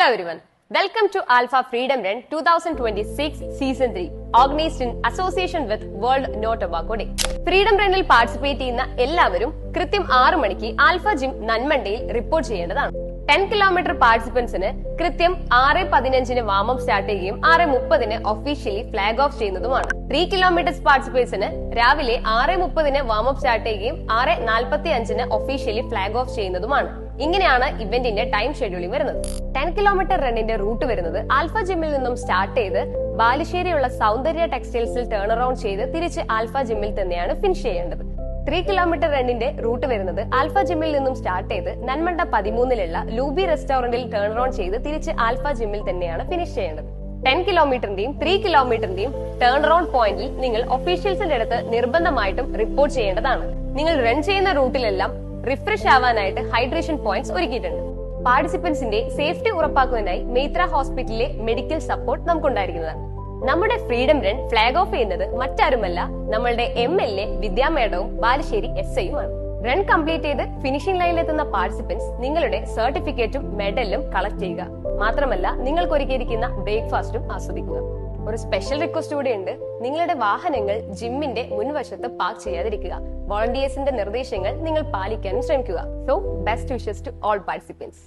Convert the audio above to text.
Hello everyone. Welcome to Alpha Freedom Run 2026 Season 3, organized in association with World No Tobacco Day. Freedom റണ്ണിൽ participate ചെയ്യുന്ന എല്ലാവരും കൃത്യം 6 മണിക്ക് alpha gym നന്മണ്ടയിൽ report ചെയ്യേണ്ടതാണ്. 10 kilometre പാർട്ടിസിപ്പൻസിന് കൃത്യം 6:15 warm up start ചെയ്യുകയും 6:30 officially flag off ചെയ്യുന്നതുമാണ്. 3 kilometres പാർട്ടിസിപ്പേറ്റ്സിന് രാവിലെ 6:30 warm up start ചെയ്യുകയും 6:45 ഒഫീഷ്യലി ഫ്ലാഗ് ഓഫ് ചെയ്യുന്നതുമാണ്. ഇങ്ങനെയാണ് ഇവന്റിന്റെ ടൈം ഷെഡ്യൂളിംഗ് വരുന്നത്. 10 കിലോമീറ്റർ റണ്ണിന്റെ റൂട്ട് വരുന്നത് ആൽഫ ജിമ്മിൽ നിന്നും സ്റ്റാർട്ട് ചെയ്ത് ബാലുശ്ശേരിയുള്ള സൗന്ദര്യ ടെക്സ്റ്റൈൽസിൽ ടേൺ അറൌണ്ട് ചെയ്ത് തിരിച്ച് ആൽഫ ജിമ്മിൽ തന്നെയാണ് ഫിനിഷ് ചെയ്യേണ്ടത്. 3 കിലോമീറ്റർ റണ്ണിന്റെ റൂട്ട് വരുന്നത് ആൽഫ ജിമ്മിൽ നിന്നും സ്റ്റാർട്ട് ചെയ്ത് നന്മണ്ട 13-ലുള്ള ലൂബി റെസ്റ്റോറന്റിൽ ടേൺ അറൌണ്ട് ചെയ്ത് തിരിച്ച് ആൽഫ ജിമ്മിൽ തന്നെയാണ് ഫിനിഷ് ചെയ്യേണ്ടത്. 10 കിലോമീറ്ററിന്റെയും 3 കിലോമീറ്ററിന്റെയും ടേൺ അറൌണ്ട് പോയിന്റിൽ നിങ്ങൾ ഒഫീഷ്യൽസിന്റെ അടുത്ത് നിർബന്ധമായിട്ടും റിപ്പോർട്ട് ചെയ്യേണ്ടതാണ്. നിങ്ങൾ റൺ ചെയ്യുന്ന റൂട്ടിലെല്ലാം റിഫ്രഷ് ആവാനായിട്ട് ഹൈഡ്രേഷൻ പോയിന്റ്സ് ഒരുക്കിയിട്ടുണ്ട്. പാർട്ടിസിപ്പൻസിന്റെ സേഫ്റ്റി ഉറപ്പാക്കുന്നതിനായി മേത്ര ഹോസ്പിറ്റലിലെ മെഡിക്കൽ സപ്പോർട്ട് നമുക്കുണ്ടായിരിക്കുന്നതാണ്. നമ്മുടെ ഫ്രീഡം റൺ ഫ്ലാഗ് ഓഫ് ചെയ്യുന്നത് മറ്റാരുമല്ല, നമ്മളുടെ MLA വിദ്യാ മേഡവും ബാലുശ്ശേരി SIയുമാണ്. റൺ കംപ്ലീറ്റ് ചെയ്ത് ഫിനിഷിംഗ് ലൈനിലെത്തുന്ന പാർട്ടിസിപ്പൻസ് നിങ്ങളുടെ സർട്ടിഫിക്കറ്റും മെഡലും കളക്ട് ചെയ്യുക. മാത്രമല്ല നിങ്ങൾക്ക് ഒരുക്കിയിരിക്കുന്ന ബ്രേക്ക്ഫാസ്റ്റും ആസ്വദിക്കുക. ഒരു സ്പെഷ്യൽ റിക്വസ്റ്റ് കൂടെ ഉണ്ട്. നിങ്ങളുടെ വാഹനങ്ങൾ ജിമ്മിന്റെ മുൻവശത്ത് പാർക്ക് ചെയ്യാതിരിക്കുക. വോളണ്ടിയേഴ്സിന്റെ നിർദ്ദേശങ്ങൾ നിങ്ങൾ പാലിക്കാനും ശ്രമിക്കുക. So best wishes to all participants.